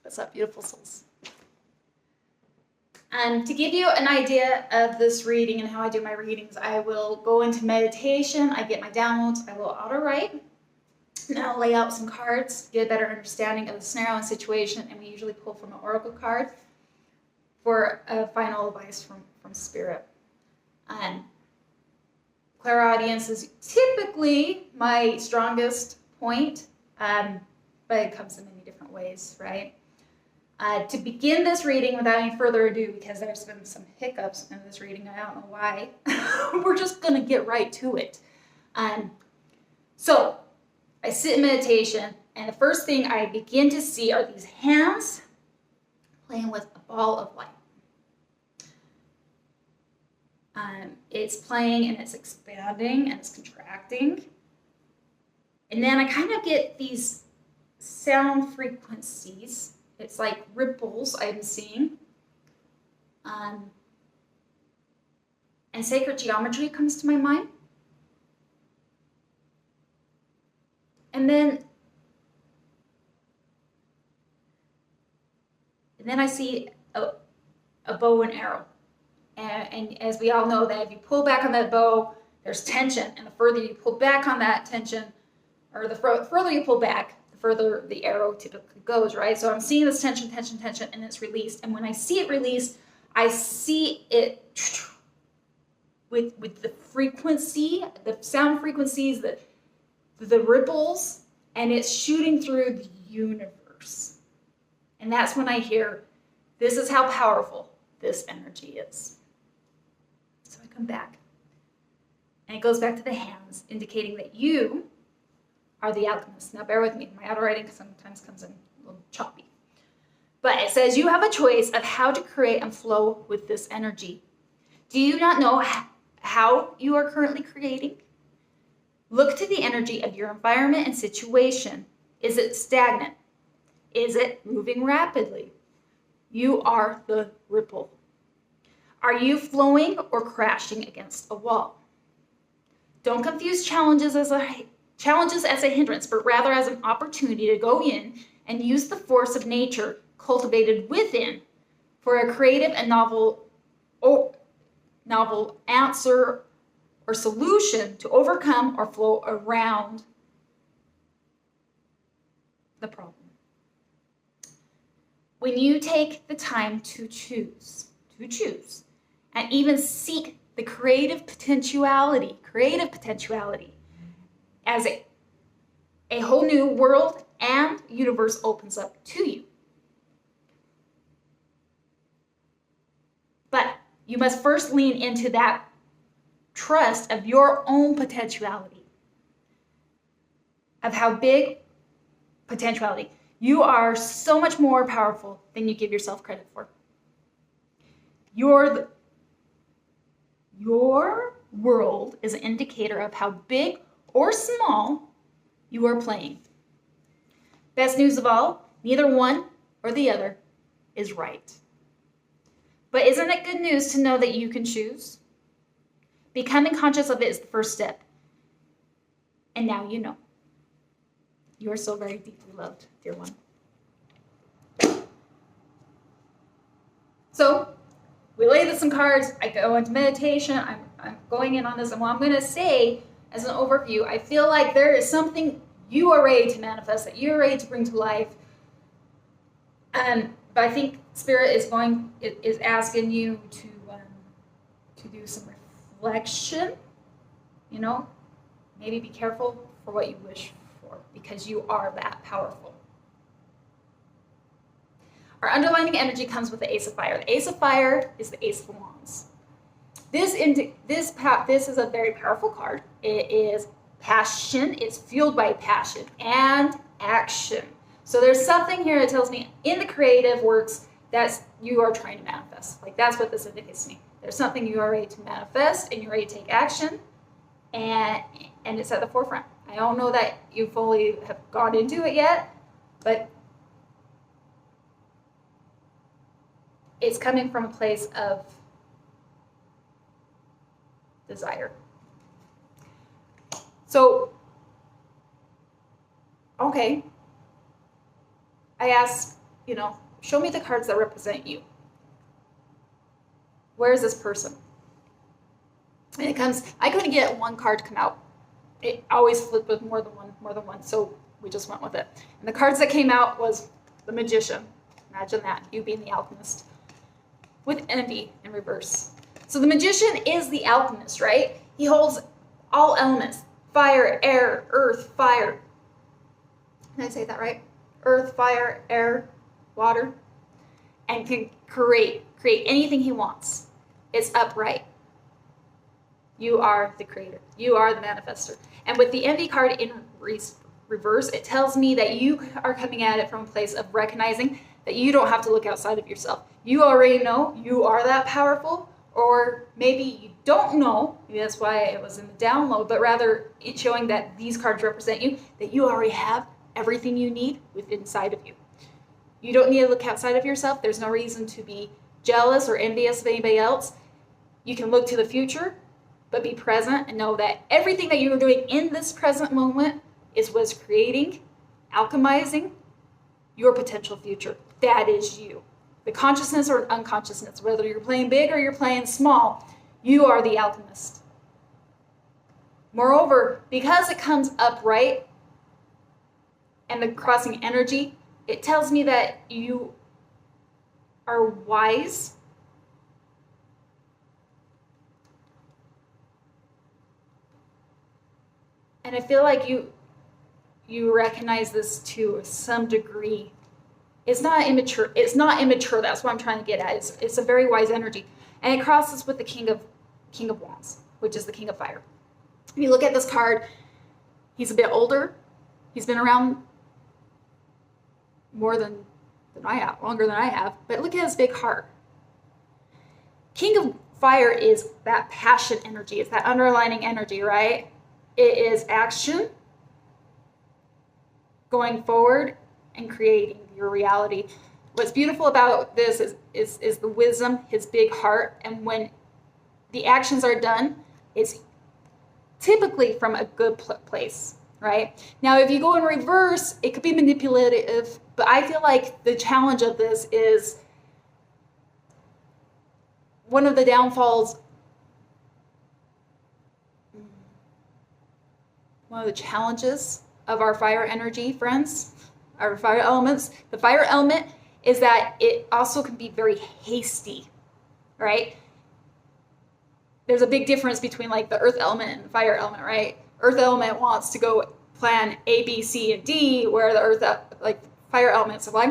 What's up, beautiful souls? And to give you an idea of this reading and how I do my readings, I will go into meditation, I get my downloads, I will auto-write, and I'll lay out some cards, get a better understanding of the scenario and situation, and we usually pull from an oracle card for a final advice from Spirit. Clairaudience is typically my strongest point, but it comes in many different ways, right? To begin this reading, without any further ado, because there's been some hiccups in this reading, I don't know why, we're just going to get right to it. So I sit in meditation, and the first thing I begin to see are these hands playing with a ball of light. It's playing and it's expanding and it's contracting. And then I kind of get these sound frequencies. It's like ripples I'm seeing. And sacred geometry comes to my mind. And then I see a bow and arrow. And as we all know, that if you pull back on that bow, there's tension. And the further you pull back on that tension, or the further you pull back, the further the arrow typically goes, right? So I'm seeing this tension, and it's released. And when I see it released, I see it with the frequency, the sound frequencies, the ripples, and it's shooting through the universe. And that's when I hear, this is how powerful this energy is. So I come back, and it goes back to the hands, indicating that you are the alchemist. Now bear with me, my auto writing sometimes comes in a little choppy. But it says you have a choice of how to create and flow with this energy. Do you not know how you are currently creating? Look to the energy of your environment and situation. Is it stagnant? Is it moving rapidly? You are the ripple. Are you flowing or crashing against a wall? Don't confuse challenges as a hindrance, but rather as an opportunity to go in and use the force of nature cultivated within for a creative and novel answer or solution to overcome or flow around the problem. When you take the time to choose, and even seek the creative potentiality as a whole new world and universe opens up to you. But you must first lean into that trust of your own potentiality, of how big potentiality. You are so much more powerful than you give yourself credit for. Your world is an indicator of how big or small you are playing. Best news of all, neither one or the other is right. But isn't it good news to know that you can choose? Becoming conscious of it is the first step. And now you know. You are so very deeply loved, dear one. So, we lay some cards. I go into meditation. I'm going in on this. And what I'm going to say as an overview, I feel like there is something you are ready to manifest, that you're ready to bring to life. But I think Spirit is asking you to do some reflection. You know, maybe be careful for what you wish for, because you are that powerful. Our underlining energy comes with the Ace of Fire. The Ace of Fire is the Ace of Wands. This is a very powerful card. It is passion. It's fueled by passion and action. So there's something here that tells me in the creative works that you are trying to manifest. Like, that's what this indicates to me. There's something you are ready to manifest, and you're ready to take action, and it's at the forefront. I don't know that you fully have gone into it yet, but it's coming from a place of desire. So, okay, I ask show me the cards that represent you. Where is this person? And I couldn't get one card to come out. It always flipped with more than one, so we just went with it. And the cards that came out was the Magician. Imagine that, you being the Alchemist. With envy in reverse. So the Magician is the Alchemist, right? He holds all elements. Fire, air, earth, fire. Did I say that right? Earth, fire, air, water. And can create anything he wants. It's upright. You are the creator. You are the manifester. And with the envy card in reverse, it tells me that you are coming at it from a place of recognizing that you don't have to look outside of yourself. You already know you are that powerful, or maybe you don't know. Maybe that's why it was in the download, but rather it's showing that these cards represent you, that you already have everything you need within inside of you. You don't need to look outside of yourself. There's no reason to be jealous or envious of anybody else. You can look to the future, but be present and know that everything that you are doing in this present moment is what's creating, alchemizing your potential future. That is you. The consciousness or unconsciousness, whether you're playing big or you're playing small, you are the alchemist. Moreover, because it comes upright and the crossing energy, it tells me that you are wise. And I feel like you recognize this to some degree. It's not immature. That's what I'm trying to get at. It's a very wise energy. And it crosses with the King of Wands, which is the King of Fire. If you look at this card, he's a bit older. He's been around more than I have, longer than I have. But look at his big heart. King of Fire is that passion energy. It's that underlining energy, right? It is action, going forward, and creating your reality. What's beautiful about this is the wisdom, his big heart, and when the actions are done, it's typically from a good place, right? Now, if you go in reverse, it could be manipulative, but I feel like the challenge of this is one of the downfalls. One of the challenges of our fire energy, friends, our fire elements, the fire element is that it also can be very hasty, right? There's a big difference between like the earth element and the fire element, right? Earth element wants to go plan A, B, C, and D, where the earth, like fire elements are like,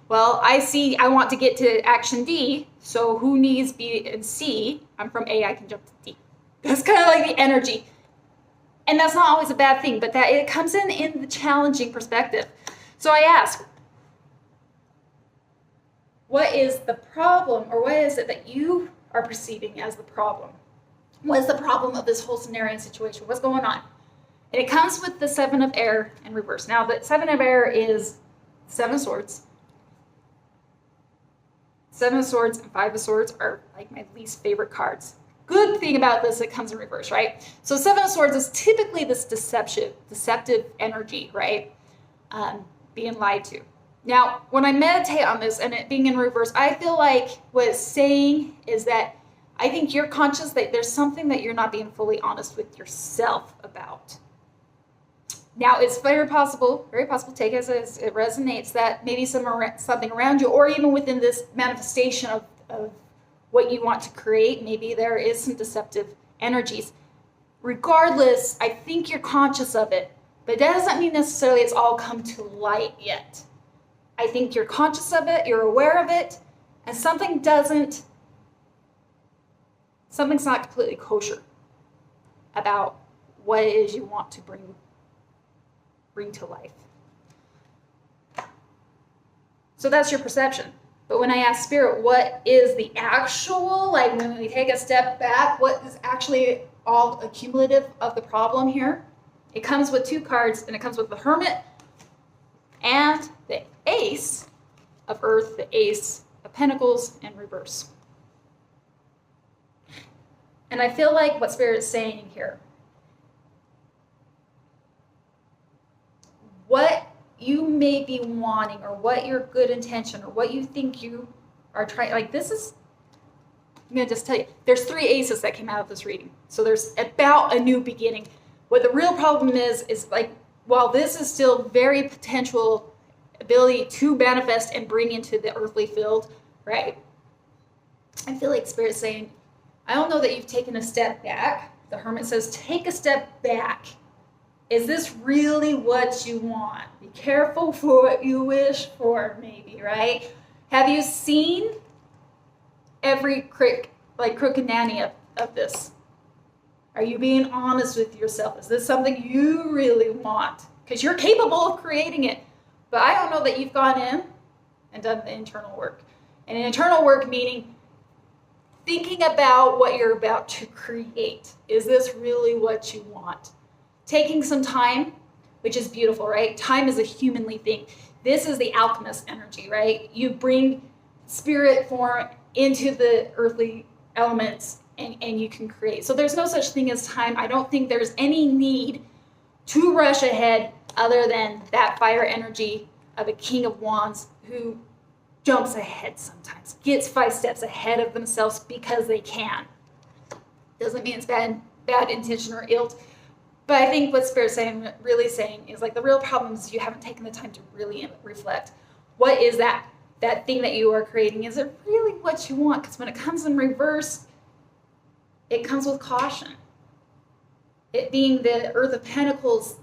well, I want to get to action D, so who needs B and C? I'm from A, I can jump to D. That's kind of like the energy. And that's not always a bad thing, but that it comes in the challenging perspective. So I ask, what is the problem, or what is it that you are perceiving as the problem? What is the problem of this whole scenario and situation? What's going on? And it comes with the Seven of Air in reverse. Now, the Seven of Air is Seven of Swords. Seven of Swords and Five of Swords are like my least favorite cards. Good thing about this, it comes in reverse, right? So Seven of Swords is typically this deceptive energy, right? Being lied to. Now, when I meditate on this and it being in reverse, I feel like what it's saying is that I think you're conscious that there's something that you're not being fully honest with yourself about. Now, it's very possible, take it as it resonates, that maybe something around you, or even within this manifestation of what you want to create, maybe there is some deceptive energies. Regardless, I think you're conscious of it, but that doesn't mean necessarily it's all come to light yet. I think you're conscious of it, you're aware of it, and something's not completely kosher about what it is you want to bring to life. So that's your perception. But when I ask Spirit, what is the actual, like when we take a step back, what is actually all accumulative of the problem here? It comes with two cards, and it comes with the Hermit and the Ace of Earth, the Ace of Pentacles in reverse. And I feel like what Spirit is saying here, what you may be wanting, or what your good intention, or what you think you are trying. Like, this is, I'm going to just tell you, there's 3 aces that came out of this reading. So there's about a new beginning. What the real problem is like, while this is still very potential ability to manifest and bring into the earthly field, right? I feel like Spirit's saying, I don't know that you've taken a step back. The Hermit says, take a step back. Is this really what you want? Be careful for what you wish for, maybe, right? Have you seen every crooked nanny of this? Are you being honest with yourself? Is this something you really want? Because you're capable of creating it. But I don't know that you've gone in and done the internal work. And internal work meaning thinking about what you're about to create. Is this really what you want? Taking some time, which is beautiful, right? Time is a humanly thing. This is the alchemist energy, right? You bring spirit form into the earthly elements and you can create. So there's no such thing as time. I don't think there's any need to rush ahead other than that fire energy of a King of Wands who jumps ahead sometimes, gets 5 steps ahead of themselves because they can. Doesn't mean it's bad intention or ill. But I think what Spirit's really saying is, like, the real problem is you haven't taken the time to really reflect. What is that thing that you are creating? Is it really what you want? Because when it comes in reverse, it comes with caution. It being the Earth of Pentacles,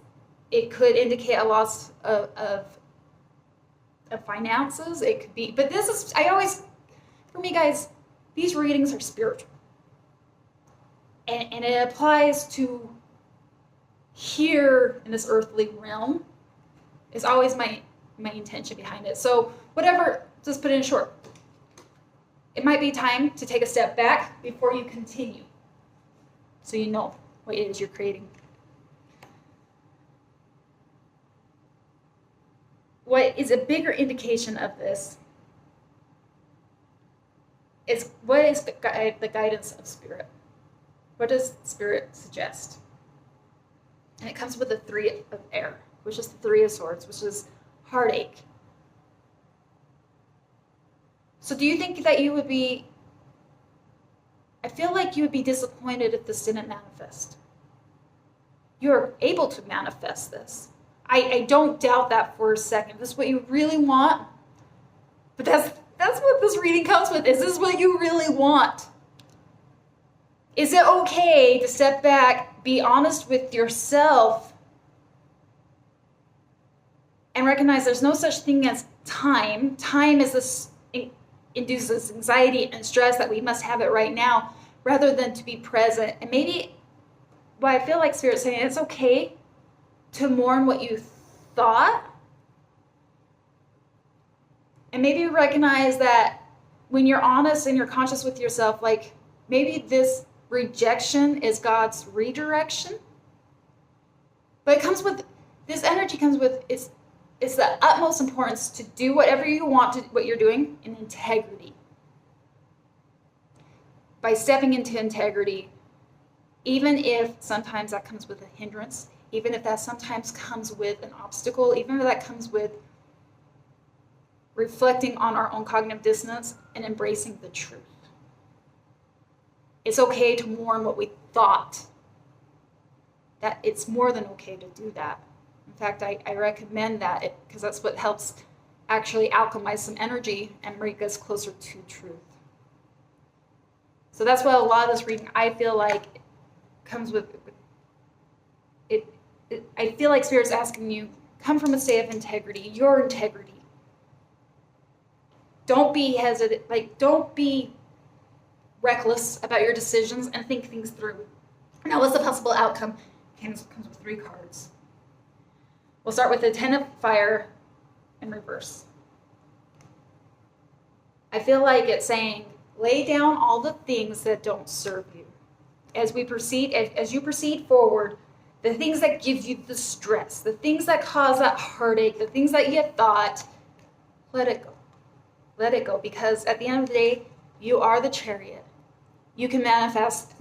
it could indicate a loss of finances. It could be, but this is, for me, guys, these readings are spiritual. And it applies to here in this earthly realm. Is always my intention behind it. So whatever, just put it in short. It might be time to take a step back before you continue, so you know what it is you're creating. What is a bigger indication of this is, what is the guidance of Spirit? What does Spirit suggest? And it comes with the 3 of air, which is the 3 of swords, which is heartache. So do you think that you would be, I feel like you would be disappointed if this didn't manifest. You're able to manifest this. I don't doubt that for a second. This is what you really want. But that's what this reading comes with. Is this what you really want? Is it okay to step back, be honest with yourself, and recognize there's no such thing as time? Time is this, induces anxiety and stress that we must have it right now, rather than to be present. And maybe, well, I feel like Spirit's saying it's okay to mourn what you thought. And maybe recognize that when you're honest and you're conscious with yourself, like, maybe this rejection is God's redirection. But it comes with, this energy comes with, it's the utmost importance to do whatever you want to, what you're doing, in integrity. By stepping into integrity, even if sometimes that comes with a hindrance, even if that sometimes comes with an obstacle, even if that comes with reflecting on our own cognitive dissonance and embracing the truth. It's okay to mourn what we thought. That it's more than okay to do that. In fact, I recommend that, because that's what helps actually alchemize some energy and bring us closer to truth. So that's what a lot of this reading, I feel like, comes with it. I feel like Spirit's asking you, come from a state of integrity, your integrity. Don't be hesitant, don't be reckless about your decisions, and think things through. Now, what's the possible outcome? Comes with 3 cards. We'll start with the 10 of fire in reverse. I feel like it's saying, lay down all the things that don't serve you. As you proceed forward, the things that give you the stress, the things that cause that heartache, the things that you thought, let it go. Let it go, because at the end of the day, you are the chariot. You can manifest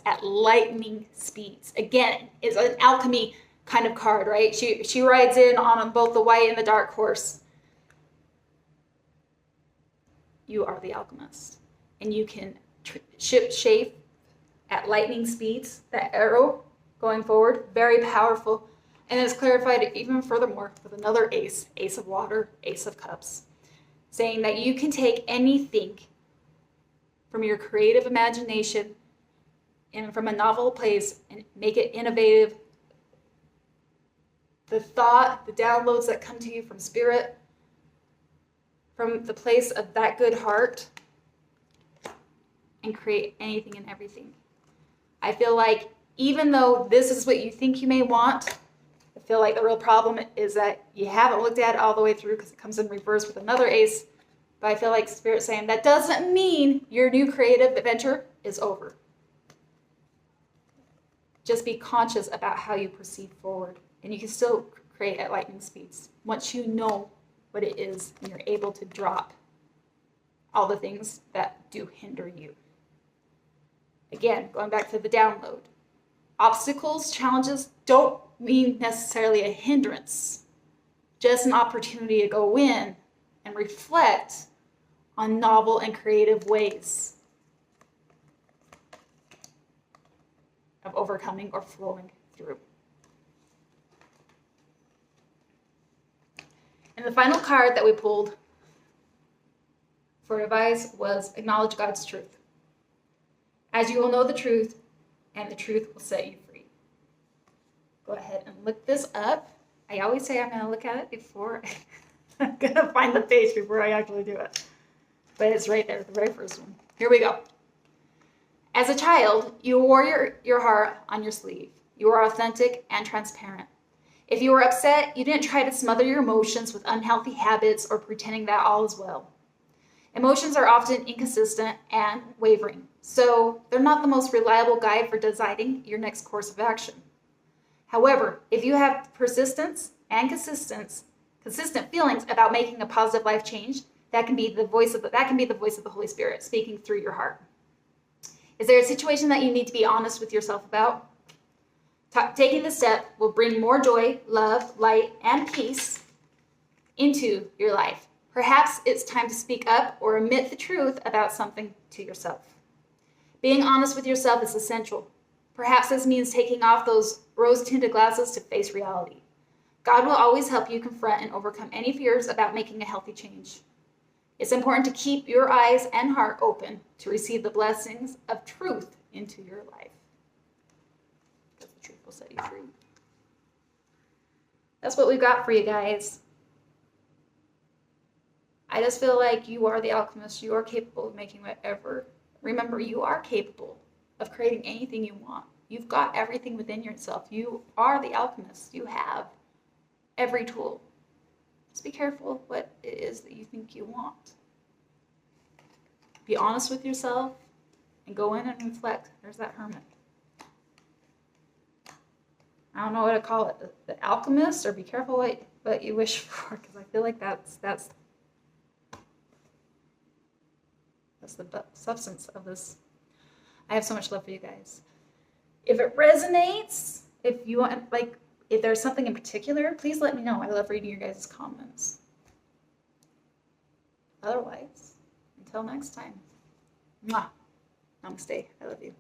at lightning speeds. Again, it's an alchemy kind of card, right? She rides in on both the white and the dark horse. You are the alchemist, and you can ship shape at lightning speeds. That arrow going forward, very powerful. And it's clarified even furthermore with another ace, ace of water, ace of cups, saying that you can take anything from your creative imagination and from a novel place and make it innovative. The thought, the downloads that come to you from spirit, from the place of that good heart, and create anything and everything. I feel like even though this is what you think you may want, I feel like the real problem is that you haven't looked at it all the way through because it comes in reverse with another ace. But I feel like Spirit's saying that doesn't mean your new creative adventure is over. Just be conscious about how you proceed forward. And you can still create at lightning speeds once you know what it is and you're able to drop all the things that do hinder you. Again, going back to the download. Obstacles, challenges don't mean necessarily a hindrance. Just an opportunity to go in and reflect on novel and creative ways of overcoming or flowing through. And the final card that we pulled for advice was acknowledge God's truth. As you will know the truth, and the truth will set you free. Go ahead and look this up. I always say I'm going to look at it before I'm going to find the page before I actually do it. But it's right there, the very first one. Here we go. As a child, you wore your heart on your sleeve. You were authentic and transparent. If you were upset, you didn't try to smother your emotions with unhealthy habits or pretending that all is well. Emotions are often inconsistent and wavering, so they're not the most reliable guide for deciding your next course of action. However, if you have persistence and consistent feelings about making a positive life change, that can be the voice of the Holy Spirit speaking through your heart. Is there a situation that you need to be honest with yourself about? Taking the step will bring more joy, love, light, and peace into your life. Perhaps it's time to speak up or admit the truth about something to yourself. Being honest with yourself is essential. Perhaps this means taking off those rose-tinted glasses to face reality. God will always help you confront and overcome any fears about making a healthy change. It's important to keep your eyes and heart open to receive the blessings of truth into your life. Because the truth will set you free. That's what we've got for you guys. I just feel like you are the alchemist. You are capable of making whatever. Remember, you are capable of creating anything you want. You've got everything within yourself. You are the alchemist. You have every tool. Just be careful what it is that you think you want. Be honest with yourself and go in and reflect. There's that hermit. I don't know what to call it, the alchemist, or be careful what you wish for, because I feel like that's the substance of this. I have so much love for you guys. If it resonates, if you want, if there's something in particular, please let me know. I love reading your guys' comments. Otherwise, until next time. Mwah. Namaste. I love you.